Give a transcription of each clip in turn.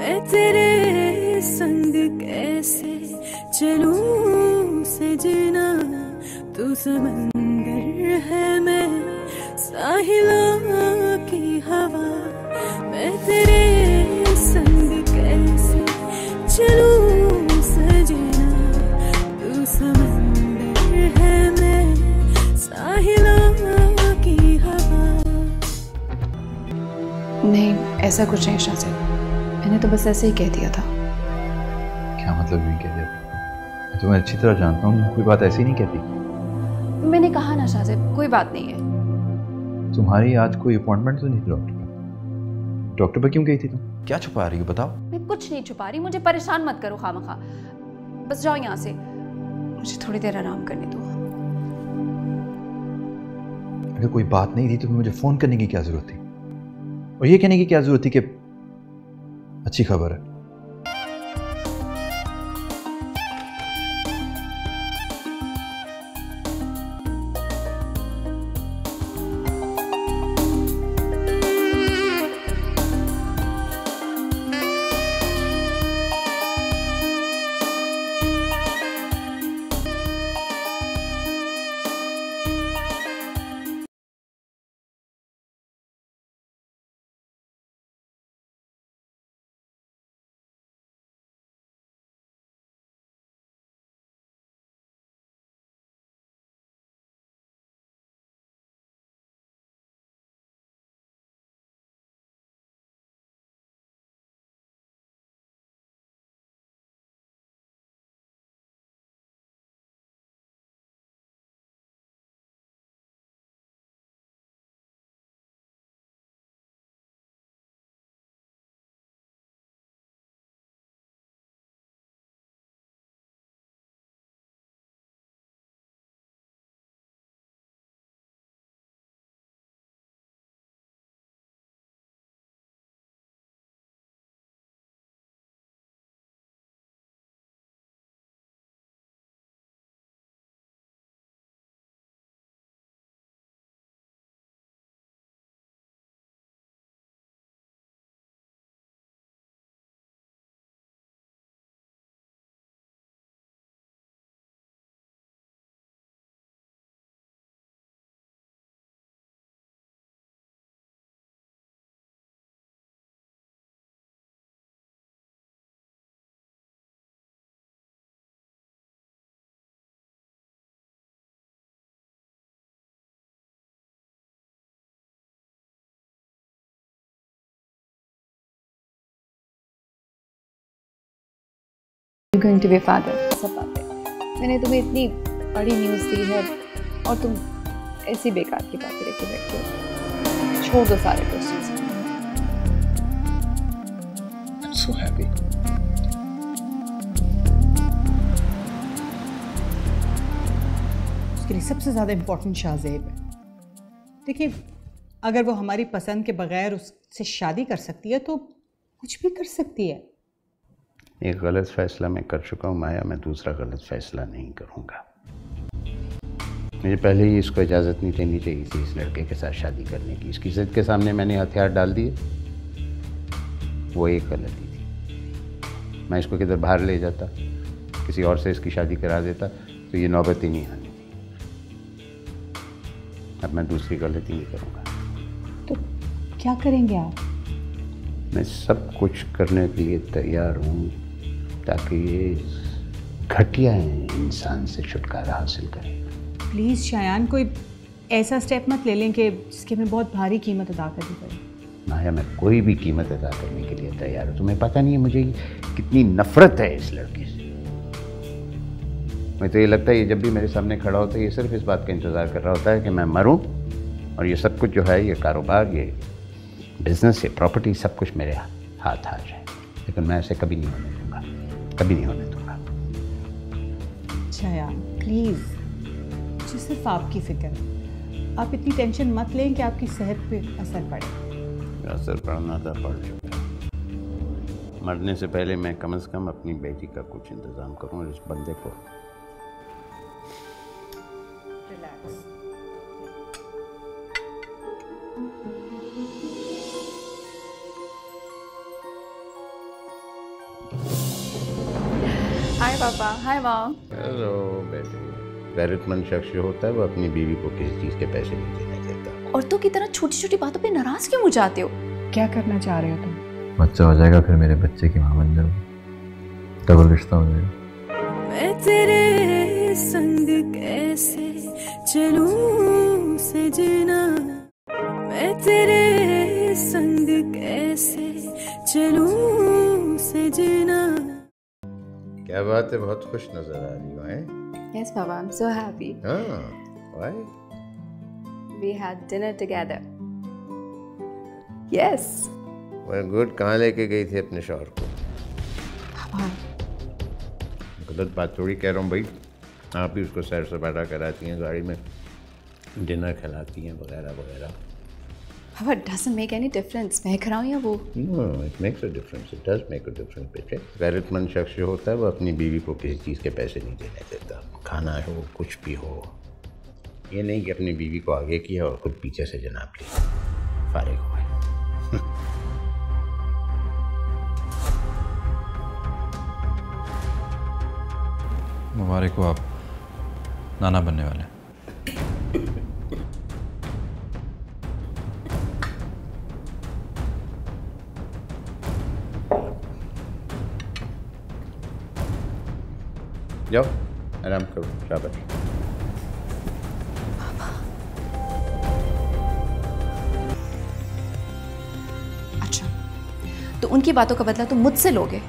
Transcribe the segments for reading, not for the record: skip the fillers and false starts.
मैं तेरे संग कैसे चलूं सजना, तू समंदर है मैं साहिलों की हवा। मैं तेरे संग कैसे चलूं सजना, तू समंदर है मैं साहिलों की हवा। नहीं, ऐसा कुछ नहीं शाज़ेब, मैंने तो बस ऐसे ही कह दिया था। क्या मतलब यूँ कह दिया था? मैं तुम्हें अच्छी तरह जानता हूँ, कोई बात ऐसी नहीं कहती। मैंने कहा ना शाज़ेब, कोई बात नहीं है। तुम्हारी आज कोई अपॉइंटमेंट तो नहीं थी डॉक्टर पर? डॉक्टर पर क्यों गई थी तुम? क्या छुपा रही हो बताओ? मैं कुछ नहीं छुपा रही, मुझे परेशान मत करो खामखा। बस जाओ यहाँ से, मुझे थोड़ी देर आराम करने दो। अगर कोई बात नहीं थी तो मुझे फोन करने की क्या जरूरत थी, और ये कहने की क्या जरूरत थी कि अच्छी खबर है? You're going to be a father, सब बातें। मैंने तुम्हें इतनी बड़ी न्यूज़ दी है और तुम ऐसी बेकार की बातें लेके बैठे हो। छोड़ दो सारे क्वेश्चंस। I'm so happy. उसके लिए सबसे ज़्यादा इम्पोर्टेंट शाज़ेब है। देखिए, अगर वो हमारी पसंद के बगैर उससे शादी कर सकती है तो कुछ भी कर सकती है। एक गलत फैसला मैं कर चुका हूँ माया, मैं दूसरा गलत फैसला नहीं करूँगा। मुझे पहले ही इसको इजाज़त नहीं देनी चाहिए थी इस लड़के के साथ शादी करने की। इसकी ज़िद के सामने मैंने हथियार डाल दिए, वो एक गलती थी। मैं इसको किधर बाहर ले जाता, किसी और से इसकी शादी करा देता तो ये नौबत ही नहीं आनी थी। अब मैं दूसरी गलती नहीं करूँगा। तो क्या करेंगे आप? मैं सब कुछ करने के लिए तैयार हूँ ताकि ये घटिया इंसान से छुटकारा हासिल करें। प्लीज़ शायान, कोई ऐसा स्टेप मत ले लें कि जिसकी हमें बहुत भारी कीमत अदा करनी पड़े। माया, मैं कोई भी कीमत अदा करने के लिए तैयार हूँ। तुम्हें पता नहीं है मुझे कितनी नफरत है इस लड़के से। मुझे तो ये लगता है ये जब भी मेरे सामने खड़ा होता है ये सिर्फ इस बात का इंतज़ार कर रहा होता है कि मैं मरूं और ये सब कुछ जो है, ये कारोबार, ये बिजनेस, ये प्रॉपर्टी, सब कुछ मेरे हाथ आ जाए। लेकिन मैं ऐसे कभी नहीं होने दूंगा, कभी नहीं होने दूंगा। शायान प्लीज़, मुझे सिर्फ आपकी फ़िक्र है। आप इतनी टेंशन मत लें कि आपकी सेहत पे असर पड़े। असर पड़ना था पड़ चुका है। मरने से पहले मैं कम से कम अपनी बेटी का कुछ इंतज़ाम करूँ इस बंदे को। रिलैक्स। पापा। Hi mom. हेलो बेटी। गैरतमंद शख्स जो होता है वो अपनी बीवी को किसी चीज़ के पैसे नहीं देने देता। औरतों की तरह छोटी छोटी बातों पे नाराज क्यों हो जाते हो? क्या करना चाह रहे हो तुम? बच्चा हो जाएगा, फिर मेरे बच्चे की मां बन जाऊंगी, डबल रिश्ता हो जाएगा। मैं तेरे संग कैसे चलूं सजना, मैं तेरे संग कैसे चलूं सजना। क्या बात है, बहुत खुश नजर आ रही हो हैं? Yes, Papa. I'm so happy. Why? We had dinner together. Yes. Well, good. कहाँ लेके गई थी अपने शौहर को? पापा। गलत बात थोड़ी कह रहा हूँ भाई। आप ही उसको सैर सपाटा कराती हैं, गाड़ी में डिनर खिलाती हैं वगैरह वगैरह। Papa, it doesn't make any difference. मैं कराऊँ या वो? No, it makes a difference. It does make a difference, बेटे। गैरतमंद शख्स जो होता है वो अपनी बीवी को किसी चीज़ के पैसे नहीं देने देता। खाना हो, कुछ भी हो, ये नहीं कि अपनी बीवी को आगे किया और खुद पीछे से जनाब लिया, फारिग हुए। मुबारक हो, आप नाना बनने वाले हैं। जाओ आराम करो, शाबाश। अच्छा, तो उनकी बातों का बदला तुम मुझसे लोगे?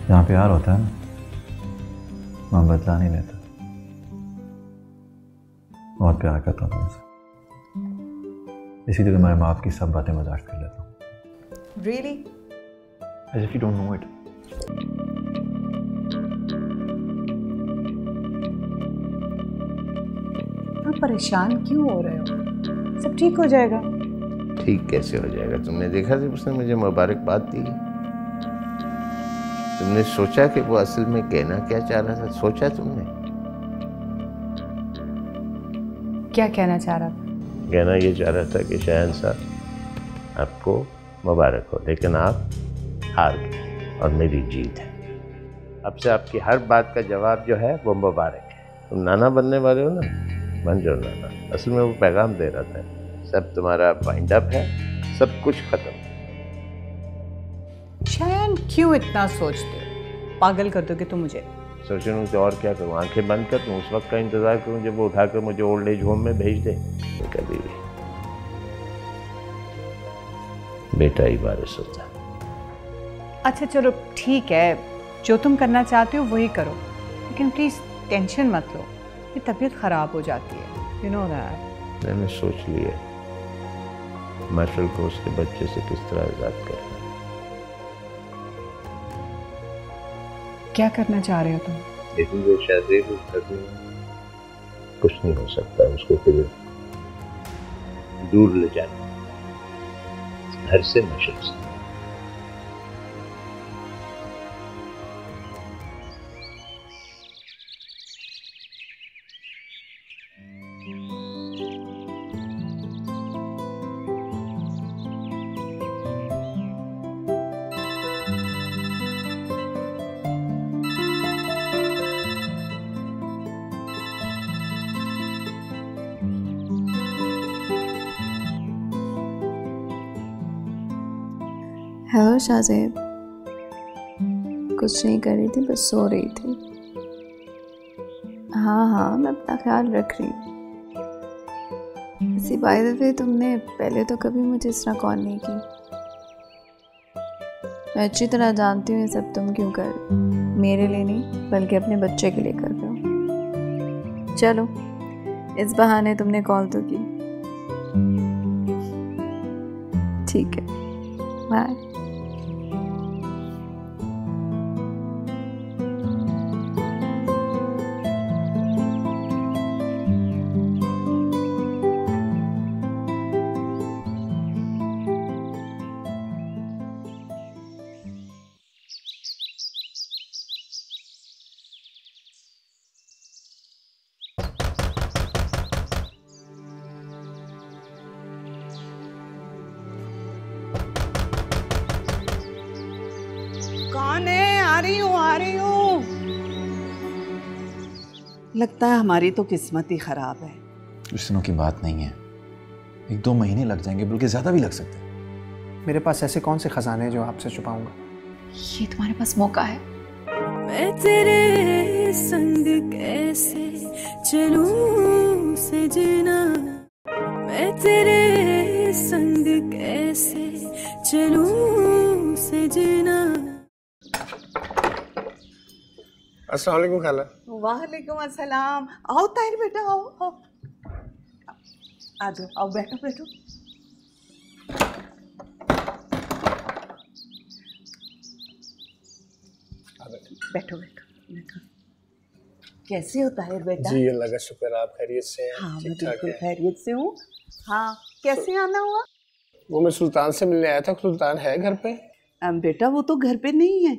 जहाँ प्यार होता है ना, वहाँ बदला नहीं लेता। बहुत प्यार करता हूँ तुमसे, इसीलिए तुम्हारे माँ की सब बातें बर्दाश्त कर लेता हूँ। Really? As if you don't know it. आप परेशान क्यों हो रहे हो? सब ठीक हो जाएगा। ठीक कैसे हो जाएगा? तुमने देखा जब उसने मुझे मुबारकबाद दी, तुमने सोचा कि वो असल में कहना क्या चाह रहा था? सोचा तुमने? क्या कहना चाह रहा था? कहना ये चाह रहा था कि शाहन साहब आपको मुबारक हो, लेकिन आप हार गए और मेरी जीत है। अब से आपकी हर बात का जवाब जो है वो मुबारक है। तुम नाना बनने वाले हो ना, बन जाओ नाना। असल में वो पैगाम दे रहा था, सब तुम्हारा वाइंड अप है, सब कुछ खत्म। शायद क्यों इतना सोचते हो? पागल कर दोगे तुम मुझे। सोचूं तो और क्या करूं? आंखें बंद कर दूं? उस वक्त का इंतजार करूं जब वो उठाकर मुझे ओल्ड एज होम में भेज दे? कभी भी बेटा ही वारिस होता है। अच्छा चलो ठीक है, जो तुम करना चाहते हो वही करो, लेकिन प्लीज टेंशन मत लो, ये तबीयत खराब हो जाती है। You know that. मैंने सोच लिया मार्शल को उसके बच्चे से किस तरह आजाद करना। क्या करना चाह रहे हो तुम? लेकिन जो शादी कुछ नहीं हो सकता, उसको फिर दूर ले जाना, घर से मशक से। हेलो शाहजेब। कुछ नहीं कर रही थी, बस सो रही थी। हाँ, मैं अपना ख्याल रख रही हूँ। इसी बाय द वे, तुमने पहले तो कभी मुझे इस तरह कॉल नहीं की। मैं अच्छी तरह जानती हूँ ये सब तुम क्यों कर रहे हो। मेरे लिए नहीं, बल्कि अपने बच्चे के लिए कर रहे हो। चलो, इस बहाने तुमने कॉल तो की। ठीक है, बाय। कौन है? आ रही हूँ। लगता है हमारी तो किस्मत ही खराब है। कुछ दिनों की बात नहीं है, 1-2 महीने लग जाएंगे, बल्कि ज्यादा भी लग सकते हैं। मेरे पास ऐसे कौन से खजाने हैं जो आपसे छुपाऊंगा? ये तुम्हारे पास मौका है। मैं तेरे संग कैसे चलूं सजना, मैं तेरे संग कैसे चलूं सजना। अस्सलाम वालेकुम खाला। वालेकुम अस्सलाम। आओ ताहिर बेटा, आओ आओ, आ जाओ, आओ बैठो बैठो। बैठो बैठो बैठो। कैसे हो ताहिर बेटा? जी अल्लाह का शुक्र, आप खैरियत से हैं? हाँ मैं ठीक-ठाक बिल्कुल हैं? खैरियत से हूँ। हाँ, कैसे आना हुआ? वो मैं सुल्तान से मिलने आया था। सुल्तान है घर पे? बेटा वो तो घर पे नहीं है।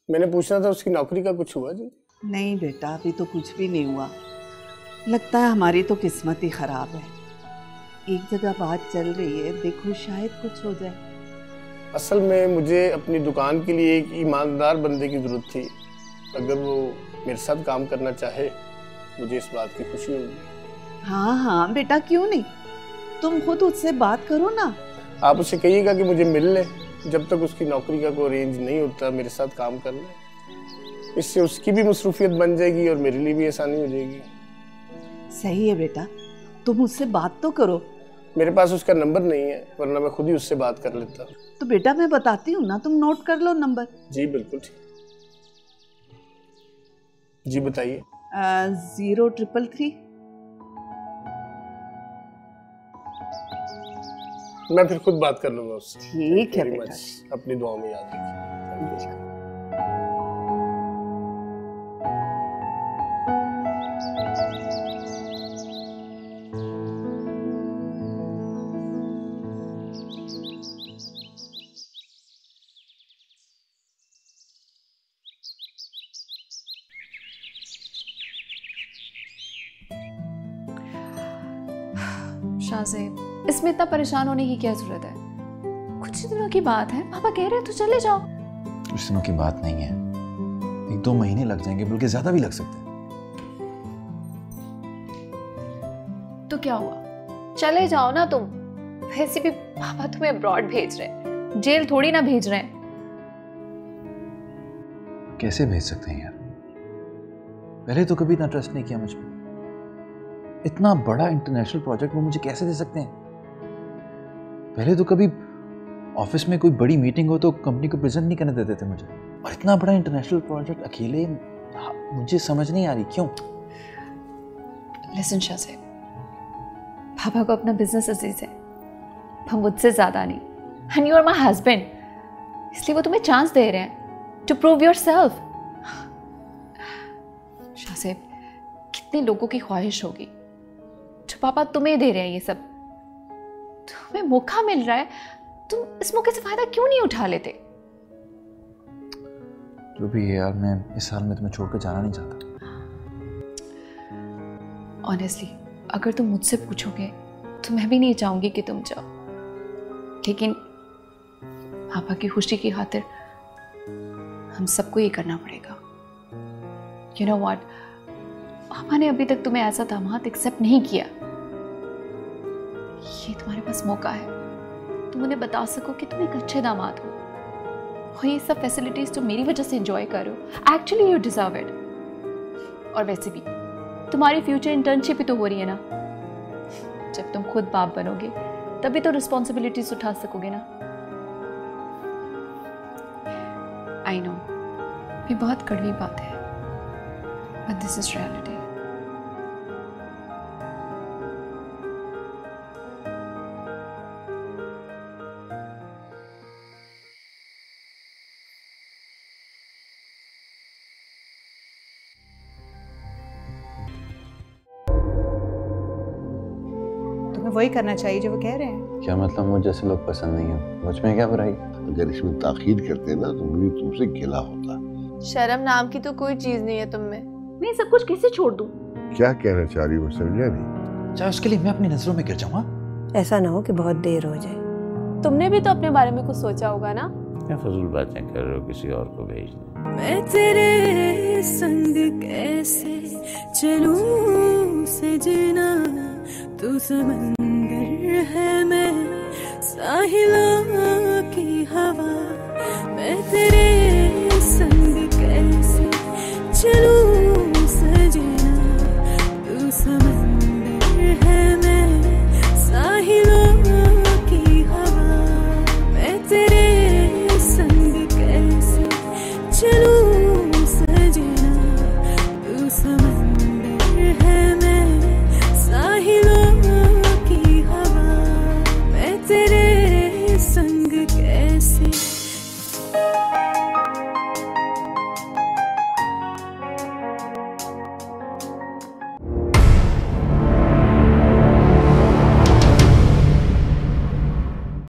मैंने पूछना था उसकी नौकरी का कुछ हुआ जी? नहीं बेटा, अभी तो कुछ भी नहीं हुआ। लगता है हमारी तो किस्मत ही खराब है। एक जगह बात चल रही है, देखो शायद कुछ हो जाए। असल में मुझे अपनी दुकान के लिए एक ईमानदार बंदे की ज़रूरत थी। अगर वो मेरे साथ काम करना चाहे, मुझे इस बात की खुशी होगी। हाँ हाँ बेटा, क्यों नहीं, तुम खुद उससे बात करो ना। आप उससे कहिएगा कि मुझे मिल ले, जब तक उसकी नौकरी का कोई अरेंज नहीं होता मेरे साथ काम करना। इससे उसकी भी मसरूफियत बन जाएगी और मेरे लिए भी आसानी हो जाएगी। सही है बेटा, तुम उससे बात तो करो। मेरे पास उसका नंबर नहीं है, वरना मैं खुद ही उससे बात कर लेता। तो बेटा मैं बताती हूँ ना, तुम नोट कर लो नंबर। जी बिल्कुल ठीक। जी बताइए। 0333। मैं फिर खुद बात कर लूंगा उससे। ठीक है Very बेटा। much। अपनी दुआओं में याद रखिए। शाहज़ेब, इसमें इतना परेशान होने की क्या जरूरत है? कुछ दिनों की बात है, पापा कह रहे हैं तो चले जाओ। कुछ दिनों की बात नहीं है, 1-2 महीने लग जाएंगे, बल्कि ज्यादा भी लग सकते हैं। तो क्या हुआ, चले जाओ ना तुम। वैसे भी पापा तुम्हें अब्रॉड भेज रहे हैं, जेल थोड़ी ना भेज रहे हैं। कैसे भेज सकते हैं यार? पहले तो कभी इतना ट्रस्ट नहीं किया मुझ पर। इतना बड़ा इंटरनेशनल प्रोजेक्ट वो मुझे कैसे दे सकते हैं? पहले तो कभी ऑफिस में कोई बड़ी मीटिंग हो तो कंपनी को प्रेजेंट नहीं करने देते थे मुझे, और इतना बड़ा इंटरनेशनल प्रोजेक्ट अकेले, मुझे समझ नहीं आ रही क्यों। लिसन शाहज़ेब, पापा को अपना बिजनेस अजीज है, हम मुझसे ज्यादा नहीं। And you are my husband, इसलिए वो तुम्हें चांस दे रहे हैं टू प्रूव योरसेल्फ। शाहज़ेब, कितने लोगों की ख्वाहिश होगी जो पापा तुम्हें दे रहे हैं। ये सब तुम्हें मौका मिल रहा है, तुम इस मौके से फायदा क्यों नहीं उठा लेते? जो भी है यार, मैं इस साल में तुम्हें छोड़कर जाना नहीं चाहता। ऑनेस्टली अगर तुम मुझसे पूछोगे तो मैं भी नहीं चाहूंगी कि तुम जाओ, लेकिन पापा की खुशी की खातिर हम सबको ये करना पड़ेगा। यू नो व्हाट, पापा ने अभी तक तुम्हें ऐसा दामाद एक्सेप्ट नहीं किया। ये तुम्हारे पास मौका है, तुम उन्हें बता सको कि तुम एक अच्छे दामाद हो, और ये सब फैसिलिटीज जो मेरी वजह से एंजॉय कर रहे हो, एक्चुअली यू डिजर्व इट। और वैसे भी तुम्हारी फ्यूचर इंटर्नशिप ही तो हो रही है ना। जब तुम खुद बाप बनोगे तभी तो रिस्पॉन्सिबिलिटीज उठा सकोगे ना। आई नो ये बहुत कड़वी बात है, बट दिस इज रियलिटी। तुम्हें वही करना चाहिए जो वो कह रहे हैं। क्या मतलब मुझे जैसे लोग पसंद नहीं है? मुझ में क्या बुराई? अगर इसमें ताखीर करते ना तो मुझे तुमसे गिला होता। शर्म नाम की तो कोई चीज नहीं है तुम में। मैं सब कुछ कैसे छोड़ दूं? क्या कहना चाह रही हो समझा नहीं? चाहे उसके लिए मैं अपनी नजरों में गिर जाऊँ। ऐसा ना हो कि बहुत देर हो जाए। तुमने भी तो अपने बारे में कुछ सोचा होगा ना। क्या फजूल बातें कर रहे हो, किसी और को भेज दो। मैं तेरे संग कैसे चलूं सजना, तू समंदर है मैं साहिलों की हवा, मैं तेरे